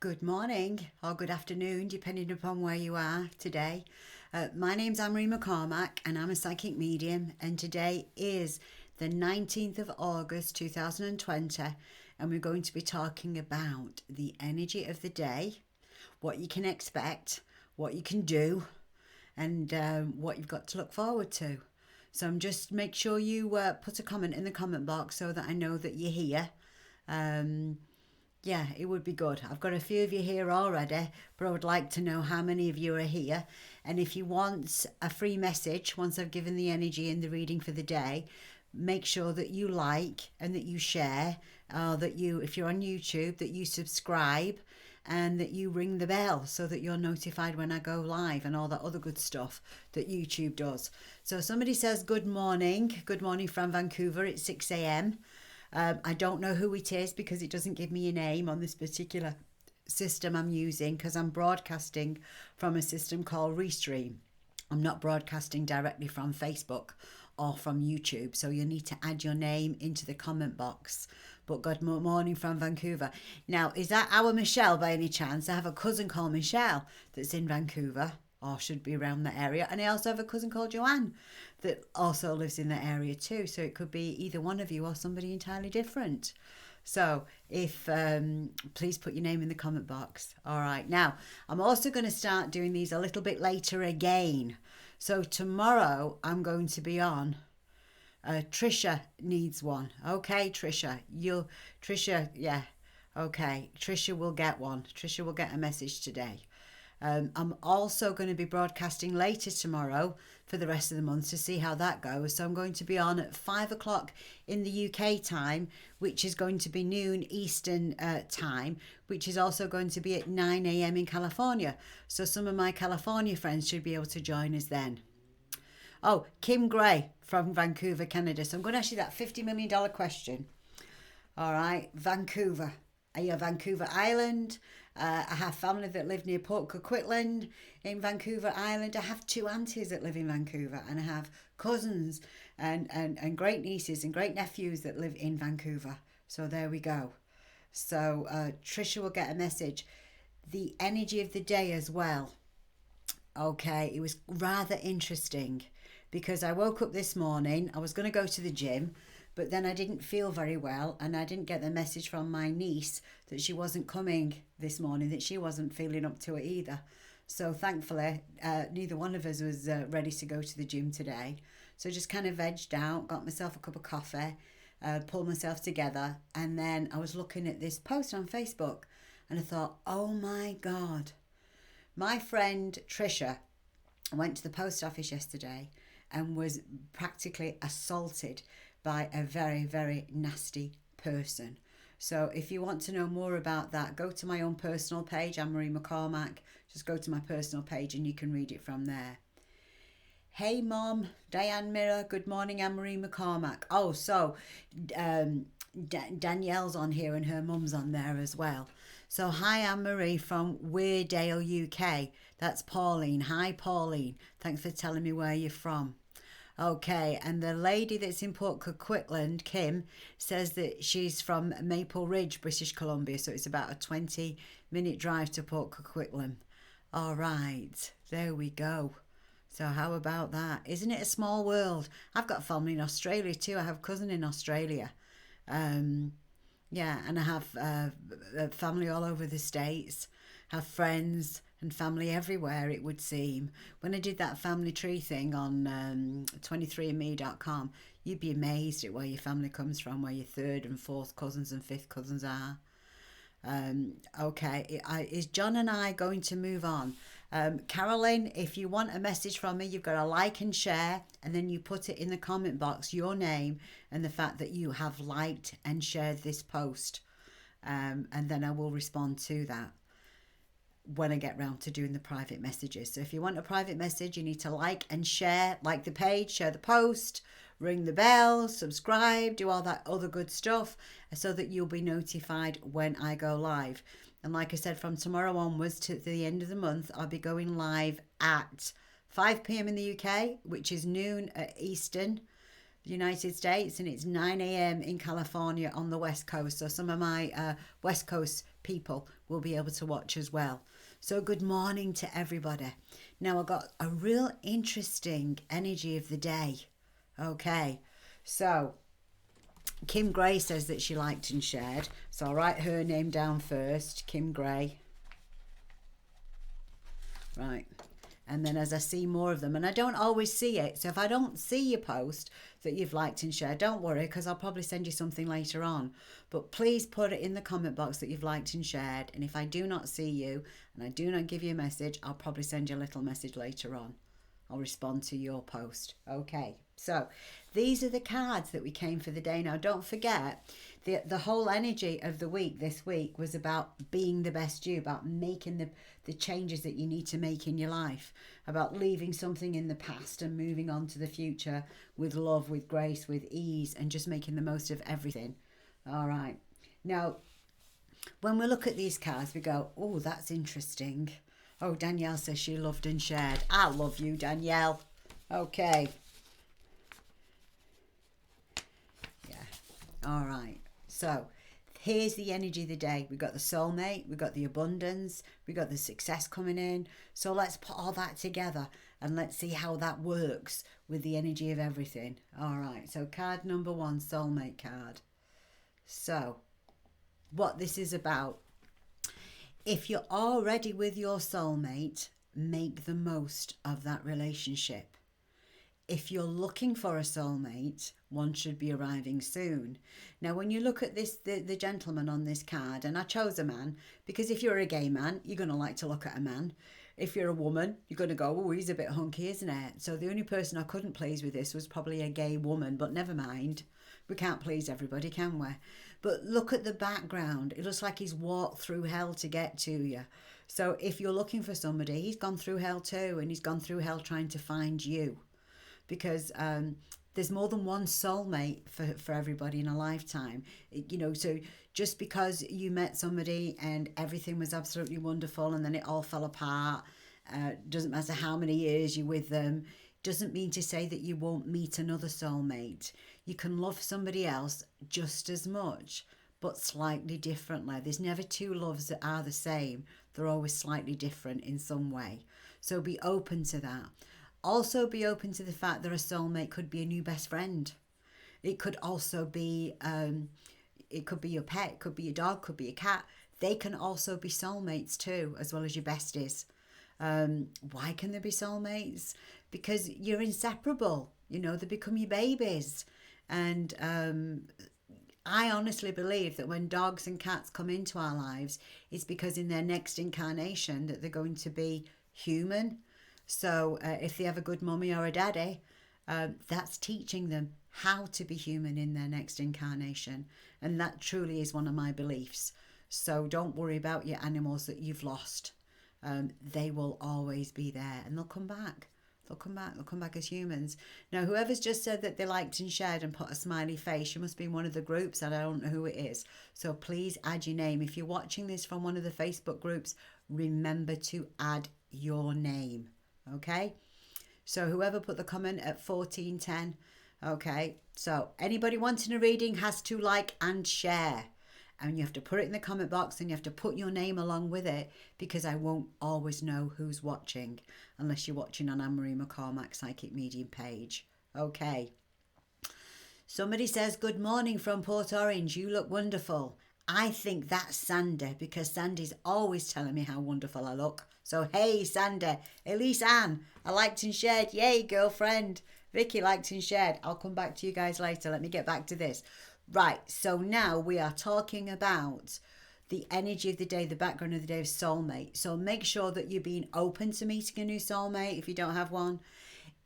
Good morning or good afternoon, depending upon where you are today. My name's Anne-Marie McCormack and I'm a psychic medium, and today is the 19th of August 2020, and we're going to be talking about the energy of the day, what you can expect, what you can do, and what you've got to look forward to. So just make sure you put a comment in the comment box so that I know that you're here. Yeah, it would be good. I've got a few of you here already, but I would like to know how many of you are here. And if you want a free message, once I've given the energy and the reading for the day, make sure that you like and that you share, that you, if you're on YouTube, that you subscribe and that you ring the bell so that you're notified when I go live and all that other good stuff that YouTube does. So somebody says good morning from Vancouver. It's 6 a.m. I don't know who it is because it doesn't give me a name on this particular system I'm using, because I'm broadcasting from a system called Restream. I'm not broadcasting directly from Facebook or from YouTube, so you need to add your name into the comment box. But good morning from Vancouver. Now, is that our Michelle by any chance? I have a cousin called Michelle that's in Vancouver, or should be around that area. And I also have a cousin called Joanne that also lives in that area too. So it could be either one of you or somebody entirely different. So if please put your name in the comment box. All right. Now, I'm also going to start doing these a little bit later again. So tomorrow I'm going to be on. Trisha needs one. Okay, Trisha. Trisha, yeah. Okay, Trisha will get one. Trisha will get a message today. I'm also going to be broadcasting later tomorrow for the rest of the month to see how that goes. So I'm going to be on at 5 o'clock in the UK time, which is going to be noon Eastern time, which is also going to be at 9 a.m. in California. So some of my California friends should be able to join us then. Oh, Kim Gray from Vancouver, Canada. So I'm going to ask you that $50 million question. All right, Vancouver. Are you a Vancouver Island? I have family that live near Port Coquitlam in Vancouver Island. I have two aunties that live in Vancouver, and I have cousins and great nieces and great nephews that live in Vancouver. So there we go. So Trisha will get a message. The energy of the day as well. Okay, it was rather interesting because I woke up this morning. I was going to go to the gym, but then I didn't feel very well, and I didn't get the message from my niece that she wasn't coming this morning, that she wasn't feeling up to it either. So thankfully, neither one of us was ready to go to the gym today. So just kind of vegged out, got myself a cup of coffee, pulled myself together, and then I was looking at this post on Facebook, and I thought, oh my God. My friend Trisha went to the post office yesterday and was practically assaulted by a very, very nasty person. So if you want to know more about that, go to my own personal page, Anne-Marie McCormack. Just go to my personal page and you can read it from there. Hey Mom, Diane Mirror, good morning, Anne-Marie McCormack. Oh, so Danielle's on here and her mum's on there as well. So hi Anne-Marie from Weardale, UK. That's Pauline. Hi Pauline. Thanks for telling me where you're from. Okay, and the lady that's in Port Coquitlam, Kim, says that she's from Maple Ridge, British Columbia, so it's about a 20-minute drive to Port Coquitlam. All right, there we go. So how about that? Isn't it a small world? I've got family in Australia too. I have a cousin in Australia. Yeah, and I have family all over the States, have friends and family everywhere, it would seem. When I did that family tree thing on 23andme.com, you'd be amazed at where your family comes from, where your third and fourth cousins and fifth cousins are. Okay, is John and I going to move on? Carolyn, if you want a message from me, you've got to like and share, and then you put it in the comment box, your name and the fact that you have liked and shared this post, and then I will respond to that when I get round to doing the private messages. So if you want a private message, you need to like and share, like the page, share the post, ring the bell, subscribe, do all that other good stuff so that you'll be notified when I go live. And like I said, from tomorrow onwards to the end of the month, I'll be going live at 5 p.m. in the UK, which is noon Eastern, United States, and it's 9 a.m. in California on the West Coast. So some of my West Coast people will be able to watch as well. So good morning to everybody. Now I've got a real interesting energy of the day. Okay, so Kim Gray says that she liked and shared. So I'll write her name down first, Kim Gray. Right. And then as I see more of them, and I don't always see it, so if I don't see your post that you've liked and shared, don't worry, because I'll probably send you something later on. But please put it in the comment box that you've liked and shared. And if I do not see you and I do not give you a message, I'll probably send you a little message later on. I'll respond to your post. Okay, so these are the cards that we came for the day. Now, don't forget, the whole energy of the week this week was about being the best you, about making the changes that you need to make in your life, about leaving something in the past and moving on to the future with love, with grace, with ease, and just making the most of everything. All right. Now, when we look at these cards, we go, oh, that's interesting. Oh, Danielle says she loved and shared. I love you, Danielle. Okay. Yeah. All right. So here's the energy of the day. We've got the soulmate. We've got the abundance. We've got the success coming in. So let's put all that together and let's see how that works with the energy of everything. All right. So card number 1, soulmate card. So what this is about. If you're already with your soulmate, make the most of that relationship. If you're looking for a soulmate, one should be arriving soon. Now, when you look at this, the gentleman on this card, and I chose a man, because if you're a gay man, you're going to like to look at a man. If you're a woman, you're going to go, oh, he's a bit hunky, isn't it? So the only person I couldn't please with this was probably a gay woman, but never mind. We can't please everybody, can we? But look at the background. It looks like he's walked through hell to get to you. So if you're looking for somebody, he's gone through hell too, and he's gone through hell trying to find you. Because there's more than one soulmate for everybody in a lifetime. So just because you met somebody and everything was absolutely wonderful and then it all fell apart, doesn't matter how many years you're with them, doesn't mean to say that you won't meet another soulmate. You can love somebody else just as much, but slightly differently. There's never two loves that are the same. They're always slightly different in some way. So be open to that. Also be open to the fact that a soulmate could be a new best friend. It could also be, it could be your pet, it could be your dog, could be a cat. They can also be soulmates too, as well as your besties. Why can they be soulmates? Because you're inseparable. They become your babies. And I honestly believe that when dogs and cats come into our lives, it's because in their next incarnation that they're going to be human. So if they have a good mummy or a daddy, that's teaching them how to be human in their next incarnation. And that truly is one of my beliefs. So don't worry about your animals that you've lost. They will always be there and they'll come back. They'll come back as humans. Now, whoever's just said that they liked and shared and put a smiley face, you must be in one of the groups and I don't know who it is. So please add your name. If you're watching this from one of the Facebook groups, remember to add your name. Okay? So whoever put the comment at 1410. Okay? So anybody wanting a reading has to like and share. And you have to put it in the comment box and you have to put your name along with it because I won't always know who's watching unless you're watching on Anne-Marie McCormack's Psychic Medium page. Okay. Somebody says, good morning from Port Orange. You look wonderful. I think that's Sandy because Sandy's always telling me how wonderful I look. So, hey, Sandy. Elise Ann, I liked and shared. Yay, girlfriend. Vicky liked and shared. I'll come back to you guys later. Let me get back to this. Right, so now we are talking about the energy of the day, the background of the day of soulmate. So make sure that you're being open to meeting a new soulmate if you don't have one.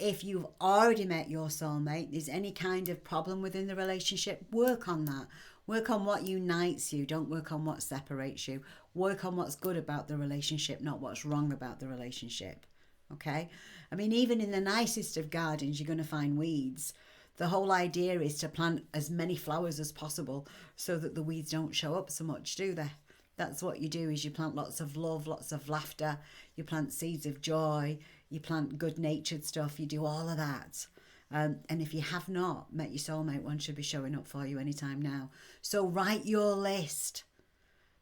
If you've already met your soulmate, there's any kind of problem within the relationship, work on that. Work on what unites you. Don't work on what separates you. Work on what's good about the relationship, not what's wrong about the relationship. Okay? I mean, even in the nicest of gardens, you're going to find weeds. The whole idea is to plant as many flowers as possible so that the weeds don't show up so much, do they? That's what you do, is you plant lots of love, lots of laughter, you plant seeds of joy, you plant good-natured stuff, you do all of that. And if you have not met your soulmate, one should be showing up for you anytime now. So write your list.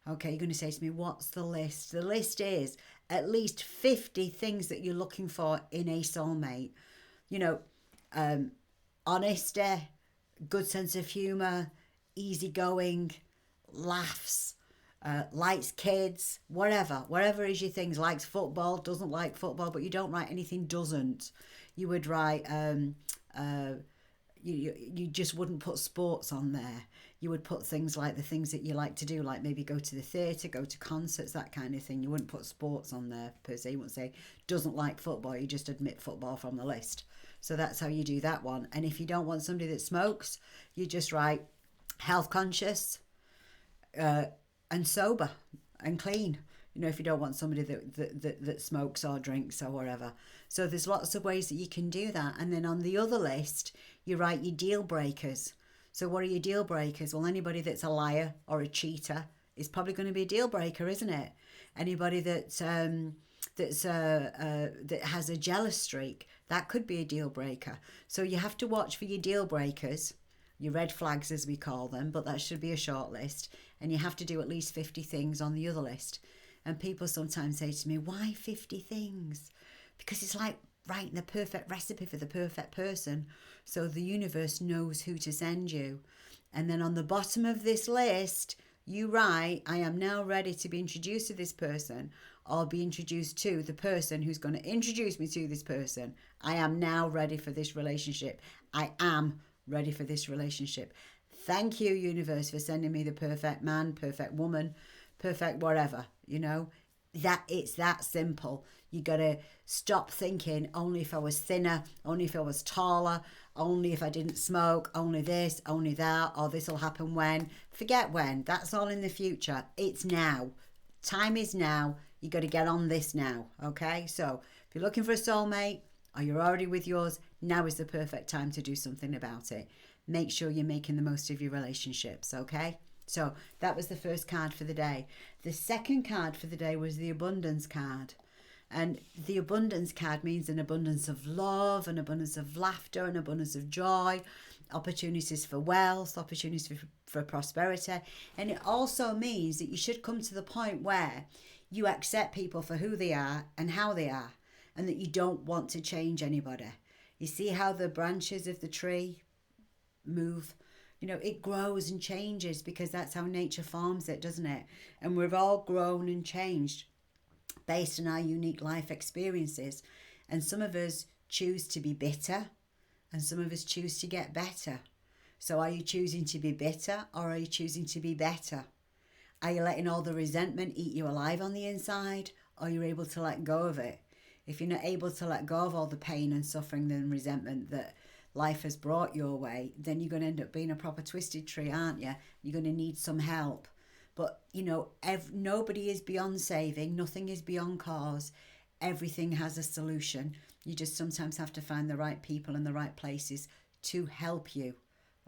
Okay, you're going to say to me, what's the list? The list is at least 50 things that you're looking for in a soulmate. You know, honesty, good sense of humour, easygoing, laughs, likes kids, whatever is your things, likes football, doesn't like football, but you don't write anything doesn't. You would write, you just wouldn't put sports on there. You would put things like the things that you like to do, like maybe go to the theatre, go to concerts, that kind of thing. You wouldn't put sports on there per se. You wouldn't say doesn't like football. You just admit football from the list. So that's how you do that one. And if you don't want somebody that smokes, you just write health conscious and sober and clean. You know, if you don't want somebody that smokes or drinks or whatever. So there's lots of ways that you can do that. And then on the other list, you write your deal breakers. So what are your deal breakers? Well, anybody that's a liar or a cheater is probably going to be a deal breaker, isn't it? Anybody that has a jealous streak, that could be a deal breaker. So you have to watch for your deal breakers, your red flags as we call them, but that should be a short list. And you have to do at least 50 things on the other list. And people sometimes say to me, why 50 things? Because it's like writing the perfect recipe for the perfect person. So the universe knows who to send you. And then on the bottom of this list, you write, I am now ready to be introduced to this person, or be introduced to the person who's going to introduce me to this person. I am now ready for this relationship. I am ready for this relationship. Thank you, universe, for sending me the perfect man, perfect woman, perfect whatever, you know. That it's that simple. You got to stop thinking only if I was thinner, only if I was taller, only if I didn't smoke, only this, only that, or this will happen when. Forget when. That's all in the future. It's now. Time is now. You got to get on this now, okay? So if you're looking for a soulmate or you're already with yours, now is the perfect time to do something about it. Make sure you're making the most of your relationships, okay? So that was the first card for the day. The second card for the day was the abundance card. And the abundance card means an abundance of love, an abundance of laughter, an abundance of joy, opportunities for wealth, opportunities for prosperity. And it also means that you should come to the point where you accept people for who they are and how they are, and that you don't want to change anybody. You see how the branches of the tree move? You know, it grows and changes because that's how nature forms it, doesn't it? And we've all grown and changed based on our unique life experiences. And some of us choose to be bitter and some of us choose to get better. So are you choosing to be bitter or are you choosing to be better? Are you letting all the resentment eat you alive on the inside, or you're able to let go of it? If you're not able to let go of all the pain and suffering and resentment that life has brought your way, then you're going to end up being a proper twisted tree, aren't you? You're going to need some help. But, you know, nobody is beyond saving. Nothing is beyond cause. Everything has a solution. You just sometimes have to find the right people in the right places to help you.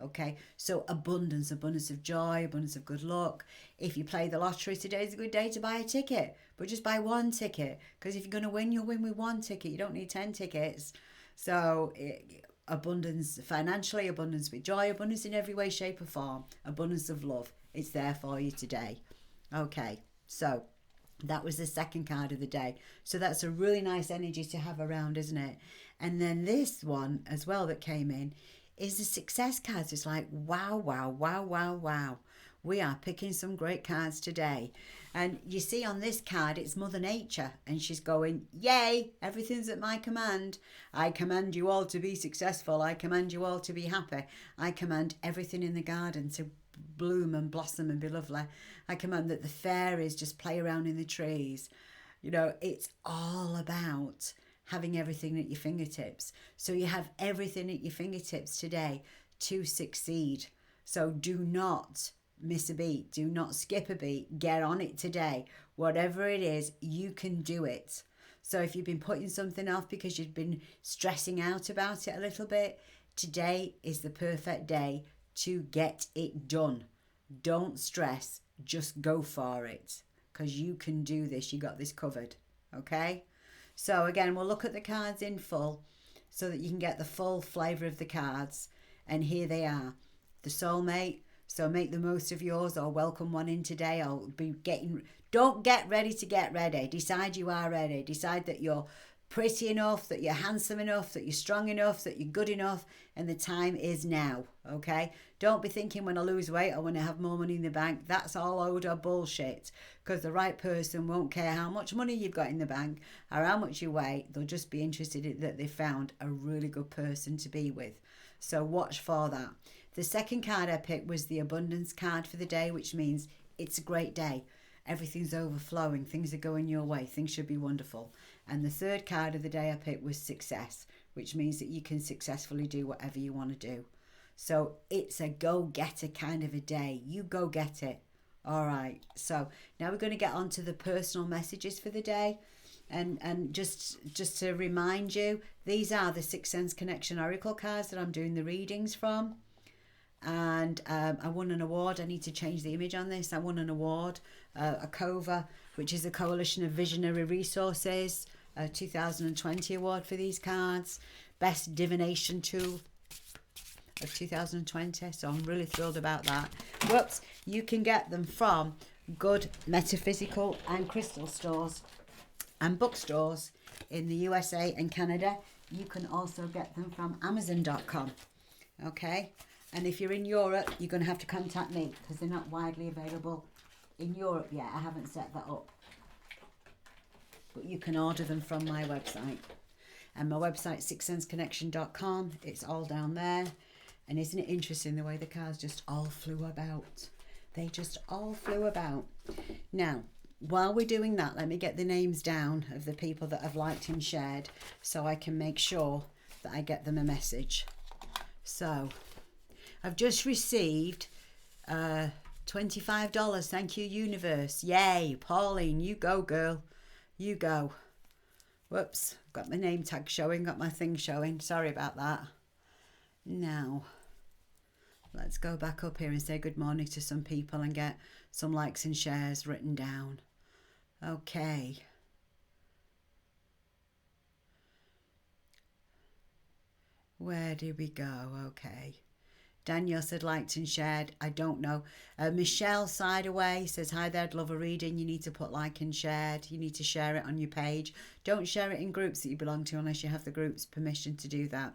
Okay, so abundance of joy, abundance of good luck. If you play the lottery, today is a good day to buy a ticket, but just buy one ticket, because if you're going to win, you'll win with one ticket. You don't need 10 tickets. So abundance financially, abundance with joy, abundance in every way, shape or form, abundance of love. It's there for you today. Okay, so that was the second card of the day. So that's a really nice energy to have around, isn't it? And then this one as well that came in is the success cards. It's like, wow, wow, wow, wow, wow. We are picking some great cards today. And you see on this card, it's Mother Nature. And she's going, yay, everything's at my command. I command you all to be successful. I command you all to be happy. I command everything in the garden to bloom and blossom and be lovely. I command that the fairies just play around in the trees. You know, it's all about having everything at your fingertips. So you have everything at your fingertips today to succeed. So do not miss a beat. Do not skip a beat. Get on it today. Whatever it is, you can do it. So if you've been putting something off because you've been stressing out about it a little bit, today is the perfect day to get it done. Don't stress. Just go for it, because you can do this. You got this covered. Okay? So again, we'll look at the cards in full. so that you can get the full flavour of the cards. And here they are. The soulmate. So make the most of yours, or welcome one in today. Don't get ready to get ready. Decide you are ready. Decide that you're pretty enough, that you're handsome enough, that you're strong enough, that you're good enough, and the time is now, okay? Don't be thinking when I lose weight or when I have more money in the bank. That's all load of bullshit, because the right person won't care how much money you've got in the bank or how much you weigh. They'll just be interested in that they found a really good person to be with. So watch for that. The second card I picked was the abundance card for the day, which means it's a great day. Everything's overflowing. Things are going your way. Things should be wonderful. And the third card of the day I picked was success, which means that you can successfully do whatever you want to do. So it's a go-getter kind of a day. You go get it. All right. So now we're going to get on to the personal messages for the day. And just to remind you, these are the Sixth Sense Connection Oracle cards that I'm doing the readings from. And I won an award. I need to change the image on this. I won an award, a COVA, which is a Coalition of Visionary Resources, a 2020 award for these cards. Best Divination Tool of 2020. So I'm really thrilled about that. Whoops. You can get them from good metaphysical and crystal stores and bookstores in the USA and Canada. You can also get them from Amazon.com. Okay. And if you're in Europe, you're going to have to contact me because they're not widely available in Europe yet. I haven't set that up. But you can order them from my website. And my website, sixthsenseconnection.com. It's all down there. And isn't it interesting the way the cards just all flew about? They just all flew about. Now, while we're doing that, let me get the names down of the people that have liked and shared so I can make sure that I get them a message. So I've just received $25. Thank you, universe. Yay. Pauline, you go, girl. You go. Whoops. Got my name tag showing. Got my thing showing. Sorry about that. Now, let's go back up here and say good morning to some people and get some likes and shares written down. Okay. Where did we go? Okay. Daniel said liked and shared. I don't know. Michelle Sideaway says, hi there, I'd love a reading. You need to put like and shared. You need to share it on your page. Don't share it in groups that you belong to unless you have the group's permission to do that.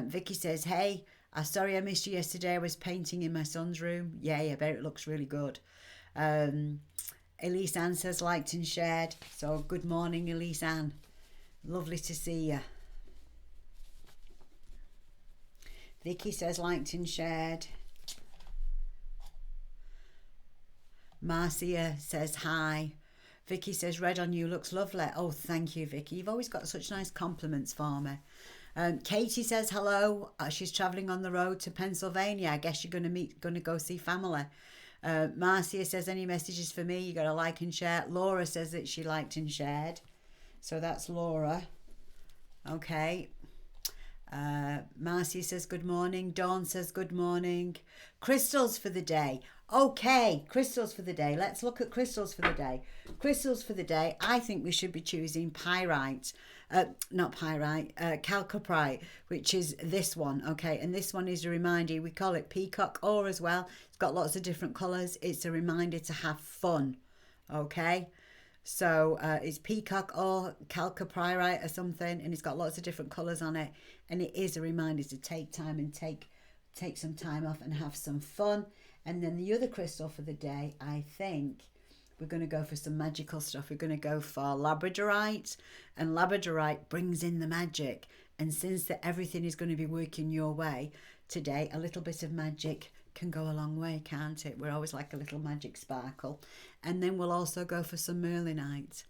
Vicky says, hey, sorry I missed you yesterday. I was painting in my son's room. Yay, I bet it looks really good. Elise Ann says liked and shared. So good morning, Elise Ann. Lovely to see you. Vicky says liked and shared. Marcia says hi. Vicky says red on you looks lovely. Oh, thank you, Vicky. You've always got such nice compliments for me. Katie says hello. She's travelling on the road to Pennsylvania. I guess you're going to go see family. Marcia says any messages for me? You got to like and share. Laura says that she liked and shared. So that's Laura. Okay. Marcia says good morning. Dawn says good morning. Crystals for the day. Okay, crystals for the day. Let's look at crystals for the day. Crystals for the day. I think we should be choosing pyrite. Not pyrite, chalcopyrite, which is this one. Okay, and this one is a reminder. We call it peacock ore as well. It's got lots of different colours. It's a reminder to have fun. Okay. So it's peacock or chalcopyrite or something, and it's got lots of different colours on it. And it is a reminder to take time and take some time off and have some fun. And then the other crystal for the day, I think we're going to go for some magical stuff. We're going to go for labradorite, and labradorite brings in the magic. And since that everything is going to be working your way today, a little bit of magic can go a long way, can't it? We're always like a little magic sparkle. And then we'll also go for some merlinite.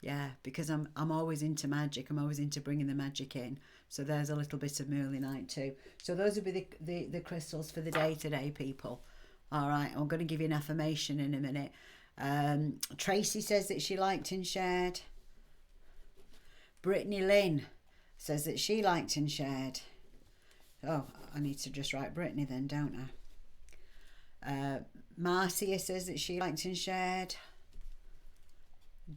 Yeah, because I'm always into magic. I'm always into bringing the magic in. So there's a little bit of merlinite too. So those will be the crystals for the day today, people. All right, I'm going to give you an affirmation in a minute. Tracy says that she liked and shared. Brittany Lynn says that she liked and shared. Oh, I need to just write Brittany then, don't I? Marcia says that she liked and shared.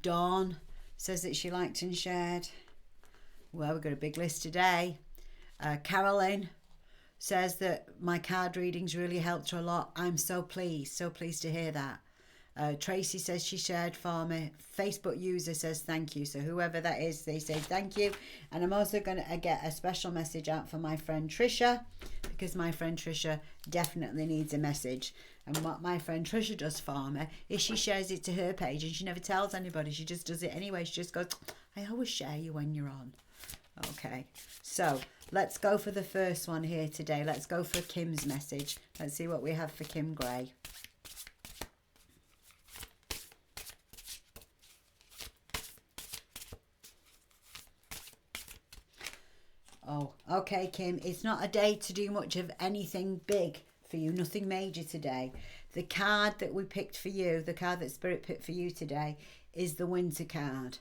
Dawn says that she liked and shared. Well, we've got a big list today. Carolyn says that my card readings really helped her a lot. I'm so pleased to hear that. Tracy says she shared for me. Facebook user says thank you. So whoever that is, they say thank you. And I'm also going to get a special message out for my friend Trisha, because my friend Trisha definitely needs a message. And what my friend Trisha does for me is she shares it to her page, and she never tells anybody. She just does it anyway. She just goes, I always share you when you're on. Okay, so let's go for the first one here today. Let's go for Kim's message. Let's see what we have for Kim Gray. Oh, okay, Kim. It's not a day to do much of anything big for you. Nothing major today. The card that we picked for you, the card that Spirit picked for you today, is the Winter card.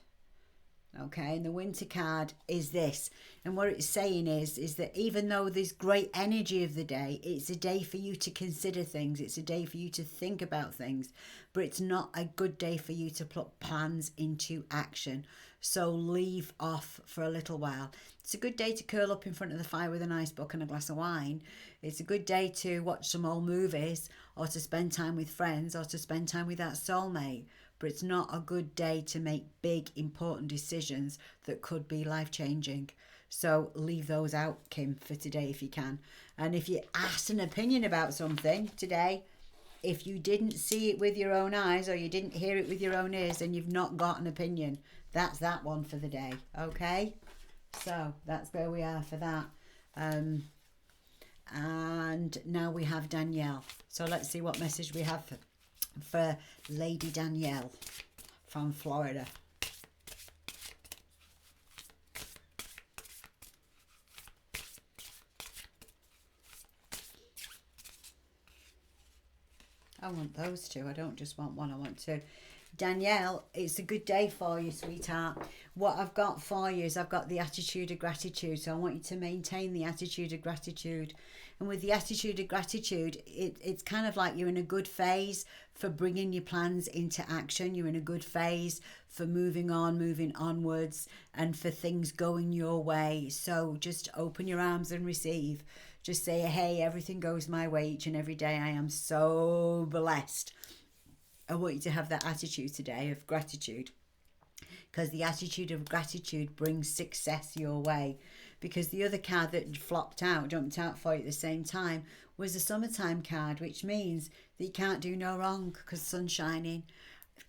Okay, and the Winter card is this. And what it's saying is that even though there's great energy of the day, it's a day for you to consider things. It's a day for you to think about things. But it's not a good day for you to put plans into action. So leave off for a little while. It's a good day to curl up in front of the fire with a nice book and a glass of wine. It's a good day to watch some old movies, or to spend time with friends, or to spend time with that soulmate. But it's not a good day to make big, important decisions that could be life-changing. So leave those out, Kim, for today if you can. And if you're asked an opinion about something today, if you didn't see it with your own eyes, or you didn't hear it with your own ears, then you've not got an opinion. That's that one for the day, okay? So that's where we are for that. And now we have Danielle. So let's see what message we have for Lady Danielle from Florida. I want those two. I don't just want one, I want two. Danielle, it's a good day for you, sweetheart. What I've got for you is I've got the attitude of gratitude. So I want you to maintain the attitude of gratitude. And with the attitude of gratitude, it's kind of like you're in a good phase for bringing your plans into action. You're in a good phase for moving on, moving onwards, and for things going your way. So just open your arms and receive. Just say, hey, everything goes my way each and every day. I am so blessed. I want you to have that attitude today of gratitude, because the attitude of gratitude brings success your way. Because the other card that jumped out for you at the same time, was a summertime card, which means that you can't do no wrong because the sun's shining,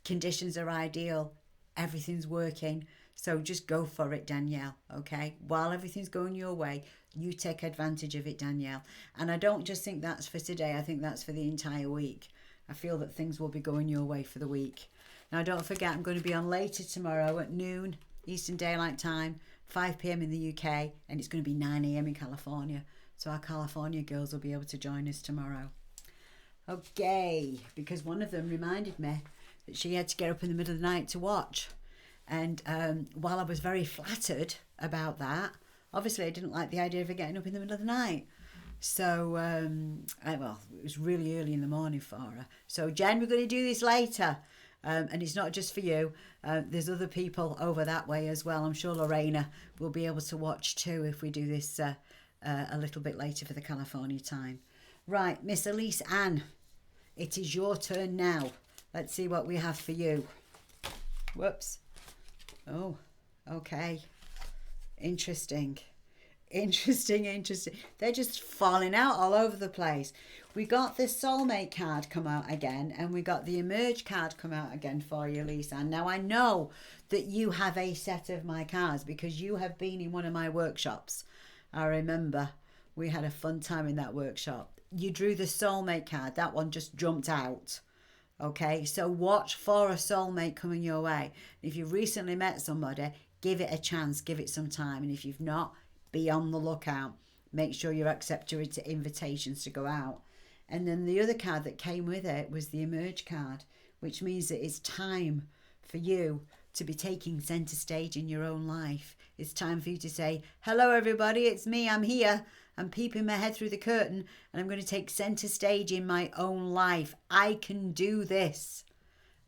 conditions are ideal, everything's working. So just go for it, Danielle, okay? While everything's going your way, you take advantage of it, Danielle. And I don't just think that's for today, I think that's for the entire week. I feel that things will be going your way for the week. Now, don't forget, I'm going to be on later tomorrow at noon Eastern Daylight Time, 5 p.m. in the UK, and it's going to be 9 a.m. in California. So our California girls will be able to join us tomorrow. Okay, because one of them reminded me that she had to get up in the middle of the night to watch. And while I was very flattered about that, obviously I didn't like the idea of her getting up in the middle of the night. So, it was really early in the morning for her. So, Jen, we're going to do this later. And it's not just for you. There's other people over that way as well. I'm sure Lorena will be able to watch too if we do this a little bit later for the California time. Right, Miss Elise Ann, it is your turn now. Let's see what we have for you. Whoops. Oh, okay. Interesting. They're just falling out all over the place. We got the soulmate card come out again, and we got the emerge card come out again for you, Lisa. Now I know that you have a set of my cards because you have been in one of my workshops. I remember we had a fun time in that workshop. You drew the soulmate card. That one just jumped out. Okay, so watch for a soulmate coming your way. If you've recently met somebody, give it a chance, give it some time. And if you've not, be on the lookout. Make sure you accept your invitations to go out. And then the other card that came with it was the emerge card, which means that it's time for you to be taking center stage in your own life. It's time for you to say, hello everybody, it's me, I'm here. I'm peeping my head through the curtain and I'm going to take center stage in my own life. I can do this.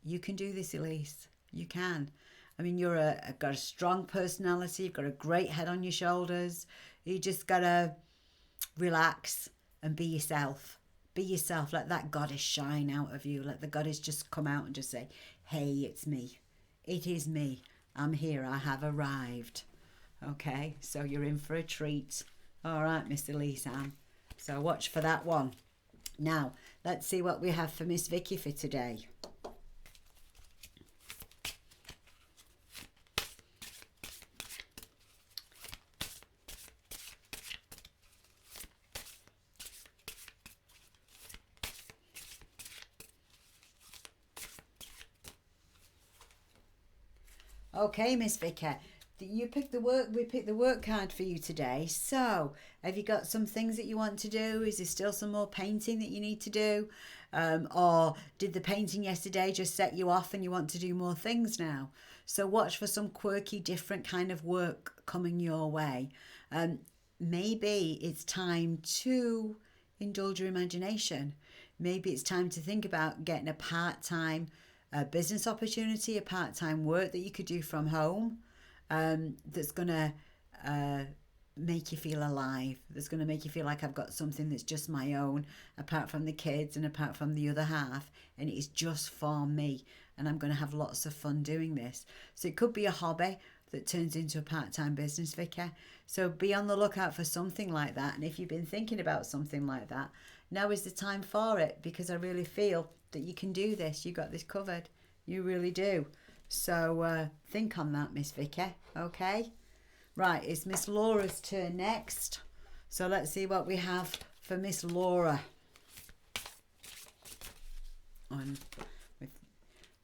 You can do this, Elise. You can. I mean, got a strong personality. You've got a great head on your shoulders. You just gotta relax and be yourself. Be yourself. Let that goddess shine out of you. Let the goddess just come out and just say, "Hey, it's me. It is me. I'm here. I have arrived." Okay, so you're in for a treat. All right, Mr. Lee-san. So watch for that one. Now, let's see what we have for Miss Vicky for today. Okay, Miss Vicky, you picked the work. We picked the work card for you today. So, have you got some things that you want to do? Is there still some more painting that you need to do, or did the painting yesterday just set you off and you want to do more things now? So, watch for some quirky, different kind of work coming your way. Maybe it's time to indulge your imagination. Maybe it's time to think about getting a part-time business opportunity, a part-time work that you could do from home, that's going to make you feel alive, that's going to make you feel like I've got something that's just my own, apart from the kids and apart from the other half, and it's just for me, and I'm going to have lots of fun doing this. So it could be a hobby that turns into a part-time business, Vicky. So be on the lookout for something like that, and if you've been thinking about something like that, now is the time for it, because I really feel that you can do this. You got this covered. You really do. So think on that, Miss Vicky. Okay? Right, it's Miss Laura's turn next. So let's see what we have for Miss Laura. On with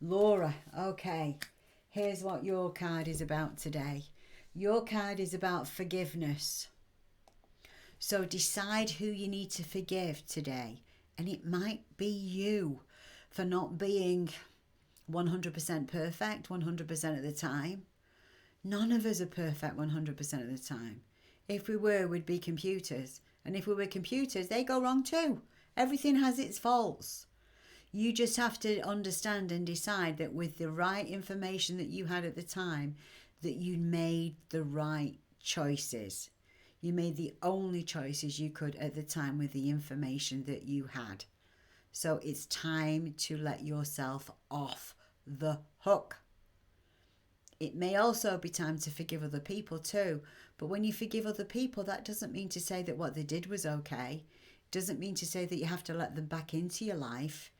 Laura. Okay. Here's what your card is about today. Your card is about forgiveness. So decide who you need to forgive today. And it might be you for not being 100% perfect 100% of the time. None of us are perfect 100% of the time. If we were, we'd be computers. And if we were computers, they go wrong too. Everything has its faults. You just have to understand and decide that with the right information that you had at the time, that you made the right choices. You made the only choices you could at the time with the information that you had. So it's time to let yourself off the hook. It may also be time to forgive other people too. But when you forgive other people, that doesn't mean to say that what they did was okay. It doesn't mean to say that you have to let them back into your life.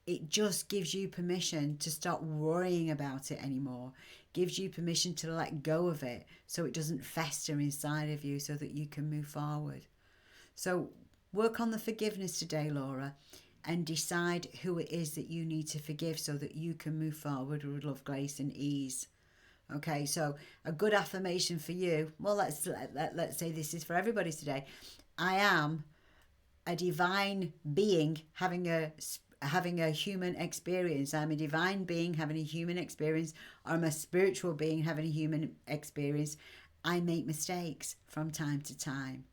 It just gives you permission to stop worrying about it anymore. Gives you permission to let go of it so it doesn't fester inside of you, so that you can move forward. So work on the forgiveness today, Laura, and decide who it is that you need to forgive so that you can move forward with love, grace and ease. Okay, so a good affirmation for you. Well, let's say this is for everybody today. I am a divine being having a human experience. I'm a divine being having a human experience, or I'm a spiritual being having a human experience. I make mistakes from time to time.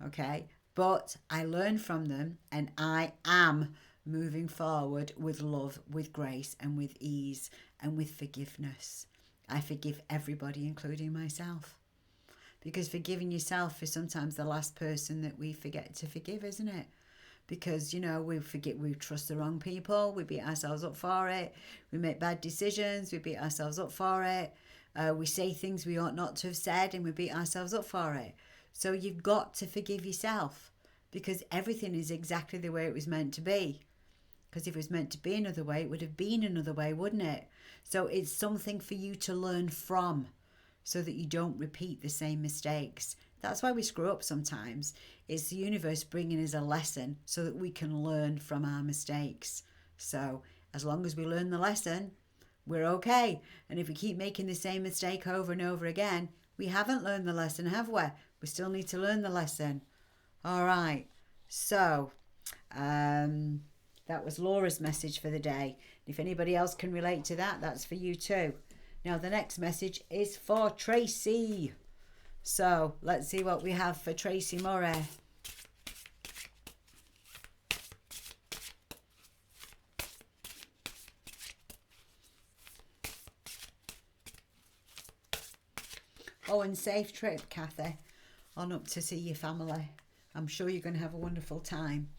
Okay, but I learn from them, and I am moving forward with love, with grace, and with ease, and with forgiveness. I forgive everybody, including myself. Because forgiving yourself is sometimes the last person that we forget to forgive, isn't it? Because, we trust the wrong people, we beat ourselves up for it, we make bad decisions, we beat ourselves up for it, we say things we ought not to have said, and we beat ourselves up for it. So you've got to forgive yourself, because everything is exactly the way it was meant to be. Because if it was meant to be another way, it would have been another way, wouldn't it? So it's something for you to learn from, so that you don't repeat the same mistakes. That's why we screw up sometimes. It's the universe bringing us a lesson so that we can learn from our mistakes. So as long as we learn the lesson, we're okay. And if we keep making the same mistake over and over again, we haven't learned the lesson, have we? We still need to learn the lesson. All right. So that was Laura's message for the day. If anybody else can relate to that, that's for you too. Now the next message is for Tracy. So let's see what we have for Tracy Murray. Oh, and safe trip, Kathy, on up to see your family. I'm sure you're going to have a wonderful time.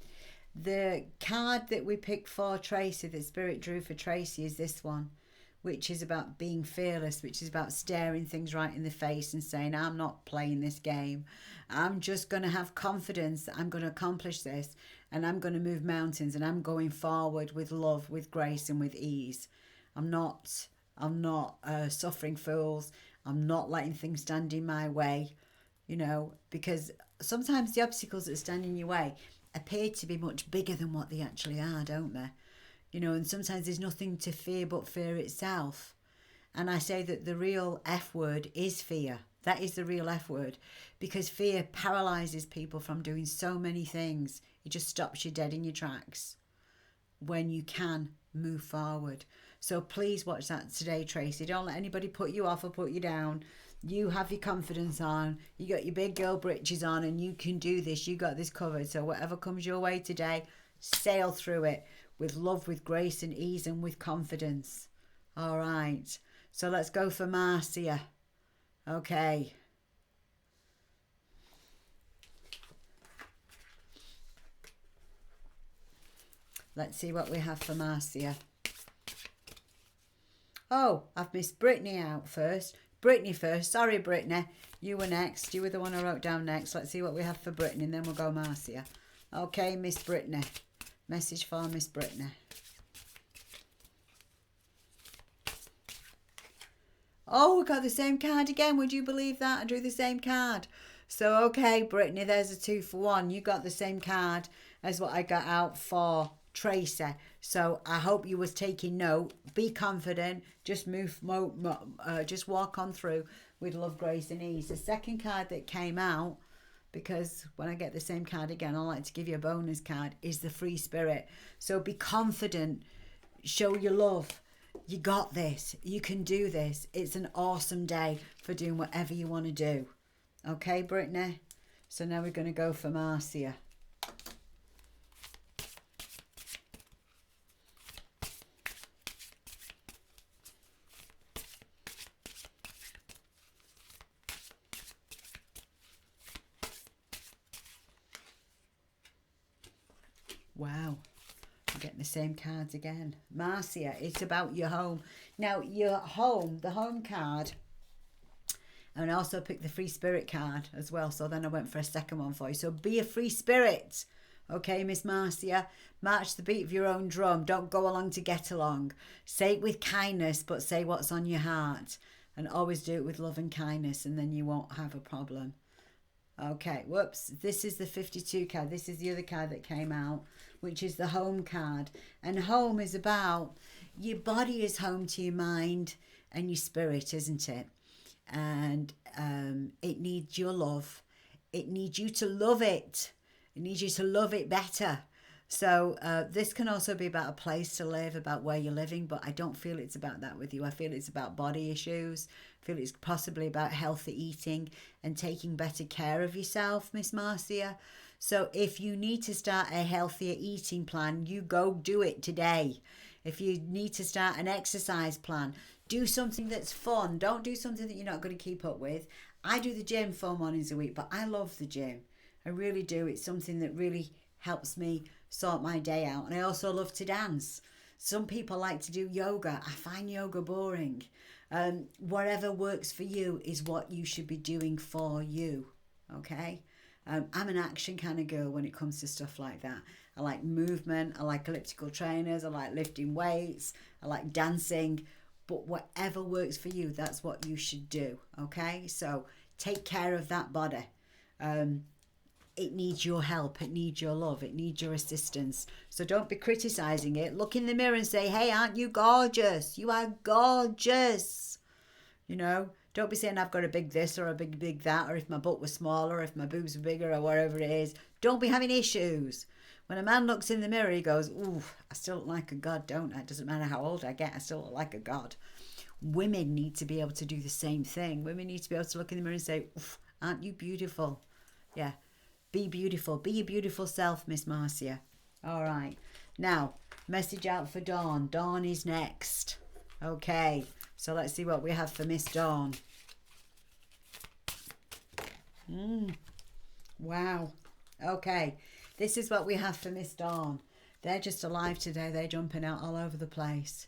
The card that we picked for Tracy, that Spirit drew for Tracy, is this one, which is about being fearless, which is about staring things right in the face and saying, I'm not playing this game. I'm just going to have confidence that I'm going to accomplish this, and I'm going to move mountains, and I'm going forward with love, with grace, and with ease. I'm not suffering fools. I'm not letting things stand in my way, you know, because sometimes the obstacles that stand in your way appear to be much bigger than what they actually are, don't they? You know, and sometimes there's nothing to fear but fear itself. And I say that the real F word is fear. That is the real F word, because fear paralyzes people from doing so many things. It just stops you dead in your tracks when you can move forward. So please watch that today, Tracy. Don't let anybody put you off or put you down. You have your confidence on. You got your big girl britches on, and you can do this. You got this covered. So whatever comes your way today, sail through it with love, with grace and ease, and with confidence. All right. So let's go for Marcia. Okay. Let's see what we have for Marcia. Oh, I've missed Brittany out first. Brittany first. Sorry, Brittany. You were next. You were the one I wrote down next. Let's see what we have for Brittany, and then we'll go Marcia. Okay, Miss Brittany. Message for Miss Brittany. Oh, we got the same card again. Would you believe that? I drew the same card. So, okay, Brittany, there's a 2 for 1. You got the same card as what I got out for Tracy. So I hope you was taking note. Be confident. Just just walk on through with love, grace and ease. The second card that came out, because when I get the same card again, I like to give you a bonus card, is the free spirit. So be confident. Show your love. You got this. You can do this. It's an awesome day for doing whatever you want to do. Okay, Brittany? So now we're going to go for Marcia. Wow. I'm getting the same cards again. Marcia, it's about your home. Now, your home, the home card, and I also picked the free spirit card as well. So then I went for a second one for you. So be a free spirit. Okay, Miss Marcia. March the beat of your own drum. Don't go along to get along. Say it with kindness, but say what's on your heart. And always do it with love and kindness, and then you won't have a problem. Okay, whoops. This is the 52 card. This is the other card that came out, which is the home card. And home is about your body is home to your mind and your spirit, isn't it? And it needs your love. It needs you to love it. It needs you to love it better. So this can also be about a place to live, about where you're living, but I don't feel it's about that with you. I feel it's about body issues. I feel it's possibly about healthy eating and taking better care of yourself, Miss Marcia. So if you need to start a healthier eating plan, you go do it today. If you need to start an exercise plan, do something that's fun. Don't do something that you're not going to keep up with. I do the gym 4 mornings a week, but I love the gym. I really do. It's something that really helps me sort my day out. And I also love to dance. Some people like to do yoga. I find yoga boring. Whatever works for you is what you should be doing for you. Okay? I'm an action kind of girl when it comes to stuff like that. I like movement. I like elliptical trainers. I like lifting weights. I like dancing. But whatever works for you, that's what you should do. Okay? So take care of that body. It needs your help. It needs your love. It needs your assistance. So don't be criticizing it. Look in the mirror and say, hey, aren't you gorgeous? You are gorgeous. You know, don't be saying I've got a big this or a big that, or if my butt was smaller, or if my boobs were bigger, or whatever it is. Don't be having issues. When a man looks in the mirror, he goes, ooh, I still look like a god, don't I? It doesn't matter how old I get, I still look like a god. Women need to be able to do the same thing. Women need to be able to look in the mirror and say, oof, aren't you beautiful? Yeah. Be beautiful. Be your beautiful self, Miss Marcia. All right. Now, message out for Dawn. Dawn is next. Okay. So let's see what we have for Miss Dawn. Wow. Okay. This is what we have for Miss Dawn. They're just alive today. They're jumping out all over the place.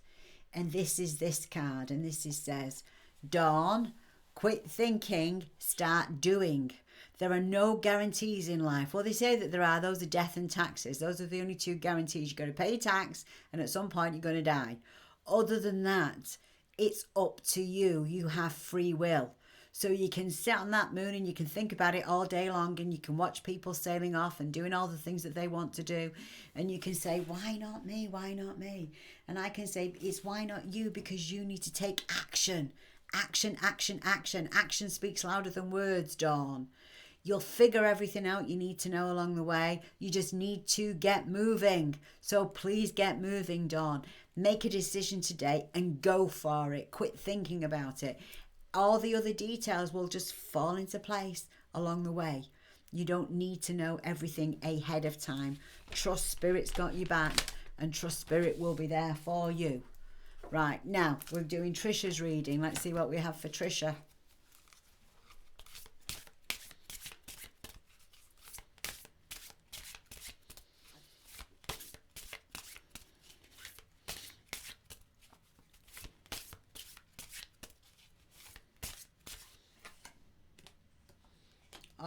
And this is this card. And this is says, Dawn, quit thinking, start doing. There are no guarantees in life. Well, they say that there are. Those are death and taxes. Those are the only two guarantees. You're going to pay your tax and at some point you're going to die. Other than that, it's up to you. You have free will. So you can sit on that moon and you can think about it all day long and you can watch people sailing off and doing all the things that they want to do. And you can say, why not me? Why not me? And I can say, it's why not you? Because you need to take action. Action, action, action. Action speaks louder than words, Dawn. You'll figure everything out you need to know along the way. You just need to get moving. So please get moving, Dawn. Make a decision today and go for it. Quit thinking about it. All the other details will just fall into place along the way. You don't need to know everything ahead of time. Trust Spirit's got you back and trust Spirit will be there for you. Right, now we're doing Trisha's reading. Let's see what we have for Trisha.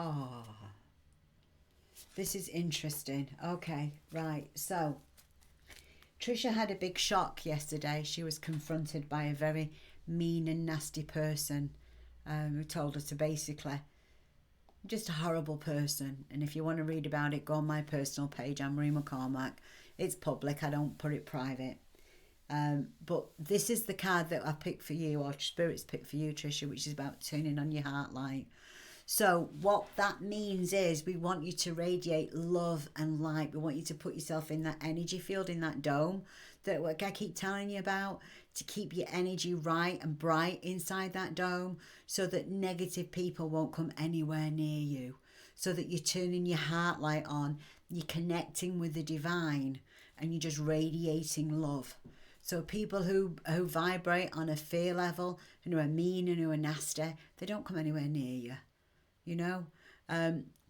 Oh, this is interesting. Okay, right. So, Trisha had a big shock yesterday. She was confronted by a very mean and nasty person who told her to basically, just a horrible person. And if you want to read about it, go on my personal page, Anne-Marie McCormack. It's public. I don't put it private. But this is the card that I picked for you, or Spirit's picked for you, Trisha, which is about turning on your heart light. So what that means is we want you to radiate love and light. We want you to put yourself in that energy field, in that dome that what I keep telling you about, to keep your energy right and bright inside that dome so that negative people won't come anywhere near you, so that you're turning your heart light on, you're connecting with the divine and you're just radiating love. So people who vibrate on a fear level and who are mean and who are nasty, they don't come anywhere near you. You know,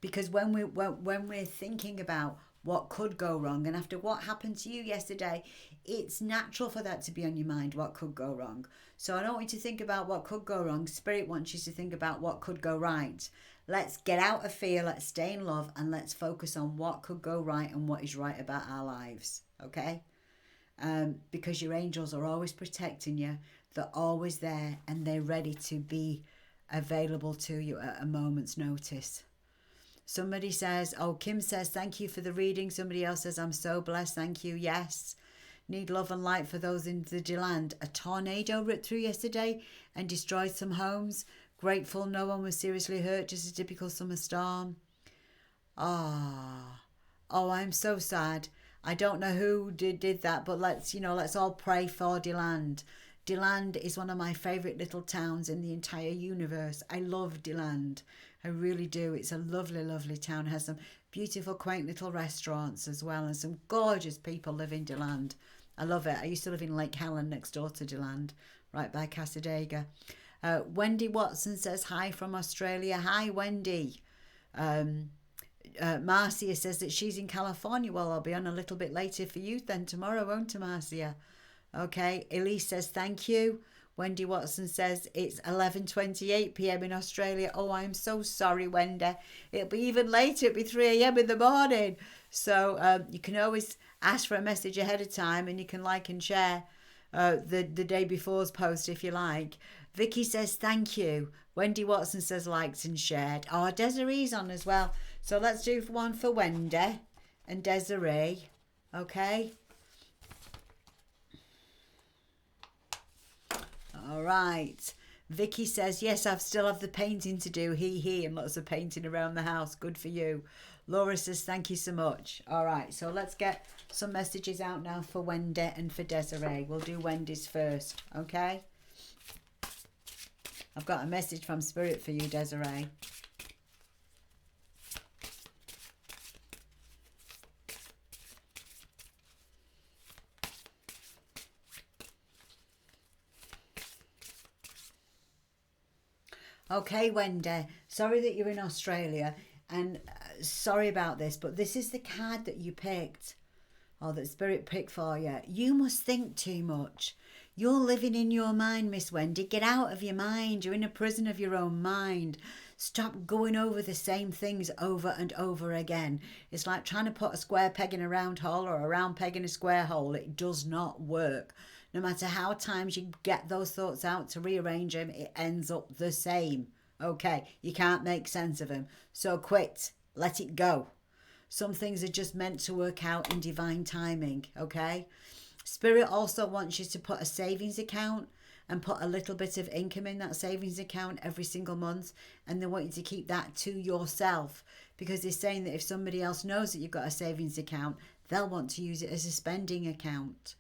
because when we're thinking about what could go wrong, and after what happened to you yesterday, it's natural for that to be on your mind, what could go wrong. So I don't want you to think about what could go wrong. Spirit wants you to think about what could go right. Let's get out of fear, let's stay in love, and let's focus on what could go right and what is right about our lives, okay? Because your angels are always protecting you. They're always there and they're ready to be available to you at a moment's notice. Somebody says, oh, Kim says, thank you for the reading. Somebody else says, I'm so blessed. Thank you. Yes. Need love and light for those in the land. A tornado ripped through yesterday and destroyed some homes. Grateful no one was seriously hurt. Just a typical summer storm. Oh, I'm so sad. I don't know who did that, but let's all pray for DeLand. DeLand is one of my favourite little towns in the entire universe. I love DeLand. I really do. It's a lovely, lovely town. It has some beautiful, quaint little restaurants as well, and some gorgeous people live in DeLand. I love it. I used to live in Lake Helen next door to DeLand, right by Casadega. Wendy Watson says hi from Australia. Hi, Wendy. Marcia says that she's in California. Well, I'll be on a little bit later for you then tomorrow, won't I, Marcia? Okay, Elise says thank you. Wendy Watson says it's 11:28 p.m. in Australia. Oh, I'm so sorry, Wendy. It'll be even later. It'll be 3 a.m. in the morning. So you can always ask for a message ahead of time and you can like and share the day before's post if you like. Vicky says thank you. Wendy Watson says liked and shared. Oh, Desiree's on as well. So let's do one for Wendy and Desiree. Okay. All right. Vicky says, yes, I still have the painting to do. He, and lots of painting around the house. Good for you. Laura says, thank you so much. All right. So let's get some messages out now for Wendy and for Desiree. We'll do Wendy's first. Okay. I've got a message from Spirit for you, Desiree. Okay, Wendy. Sorry that you're in Australia, and sorry about this, but this is the card that you picked, or that Spirit picked for you. You must think too much. You're living in your mind, Miss Wendy. Get out of your mind. You're in a prison of your own mind. Stop going over the same things over and over again. It's like trying to put a square peg in a round hole or a round peg in a square hole. It does not work. No matter how times you get those thoughts out to rearrange them, it ends up the same. Okay, you can't make sense of them. So quit. Let it go. Some things are just meant to work out in divine timing, okay? Spirit also wants you to put a savings account and put a little bit of income in that savings account every single month. And they want you to keep that to yourself, because they're saying that if somebody else knows that you've got a savings account, they'll want to use it as a spending account.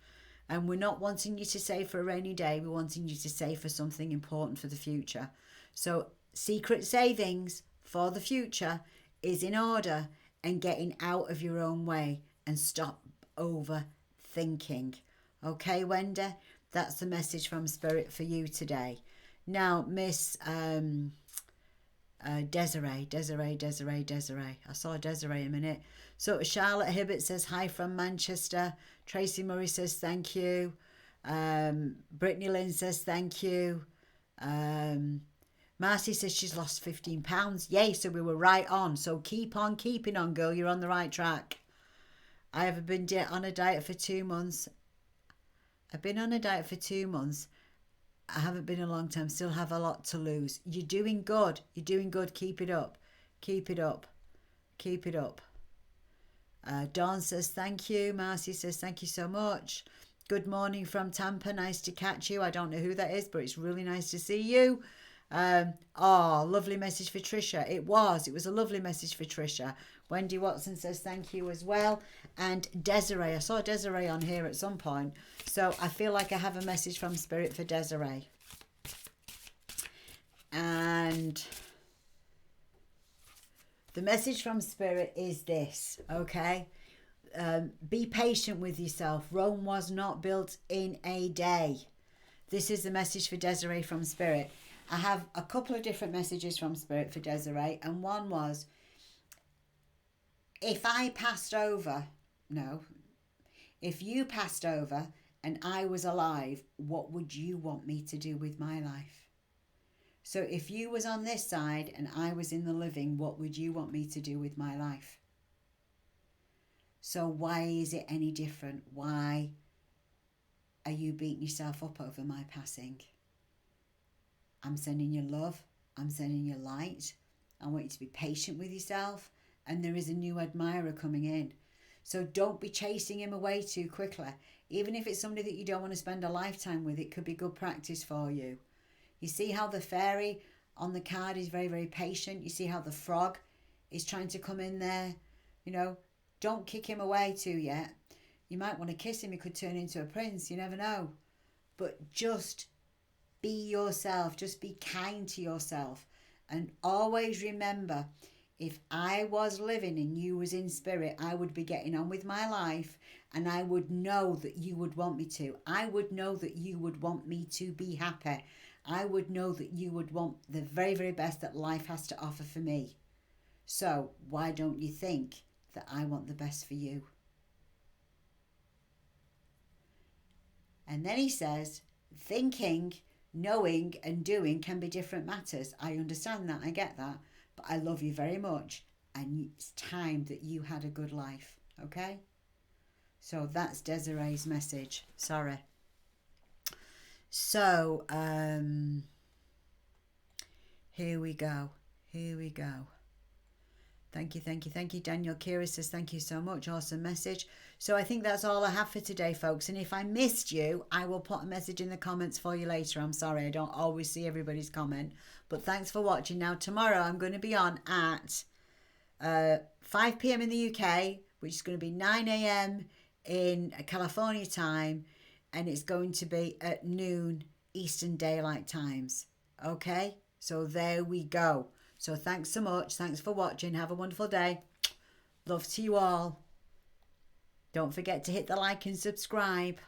And we're not wanting you to save for a rainy day. We're wanting you to save for something important for the future. So secret savings for the future is in order, and getting out of your own way and stop overthinking. Okay, Wendy? That's the message from Spirit for you today. Now, Miss Desiree. I saw Desiree a minute. So Charlotte Hibbert says hi from Manchester. Tracy Murray says thank you. Brittany Lynn says thank you. Marcia says she's lost 15 pounds. Yay, so we were right on. So keep on keeping on, girl. You're on the right track. I have been on a diet for 2 months. I've been on a diet for 2 months. I haven't been a long time. Still have a lot to lose. You're doing good. You're doing good. Keep it up. Keep it up. Keep it up. Dawn says thank you. Marcia says thank you so much. Good morning from Tampa. Nice to catch you. I don't know who that is, but it's really nice to see you. Lovely message for Trisha. It was a lovely message for Trisha. Wendy Watson says thank you as well. And Desiree, I saw Desiree on here at some point, so I feel like I have a message from Spirit for Desiree. And the message from Spirit is this, okay? Be patient with yourself. Rome was not built in a day. This is the message for Desiree from Spirit. I have a couple of different messages from Spirit for Desiree, and one was, if you passed over and I was alive, what would you want me to do with my life? So if you was on this side and I was in the living, what would you want me to do with my life? So why is it any different? Why are you beating yourself up over my passing? I'm sending you love. I'm sending you light. I want you to be patient with yourself. And there is a new admirer coming in. So don't be chasing him away too quickly. Even if it's somebody that you don't want to spend a lifetime with, it could be good practice for you. You see how the fairy on the card is very, very patient. You see how the frog is trying to come in there. You know, don't kick him away too yet. You might want to kiss him. He could turn into a prince. You never know. But just be yourself. Just be kind to yourself. And always remember, if I was living and you was in spirit, I would be getting on with my life, and I would know that you would want me to. I would know that you would want me to be happy. I would know that you would want the very, very best that life has to offer for me. So why don't you think that I want the best for you? And then he says, thinking, knowing and doing can be different matters. I understand that. I get that. But I love you very much. And it's time that you had a good life. Okay? So that's Desiree's message. Sorry. So, here we go. Here we go. Thank you, thank you, thank you. Daniel Kira says thank you so much. Awesome message. So I think that's all I have for today, folks. And if I missed you, I will put a message in the comments for you later. I'm sorry, I don't always see everybody's comment. But thanks for watching. Now, tomorrow I'm going to be on at 5 p.m. in the UK, which is going to be 9 a.m. in California time. And it's going to be at noon Eastern Daylight Times. Okay? So there we go. So thanks so much. Thanks for watching. Have a wonderful day. Love to you all. Don't forget to hit the like and subscribe.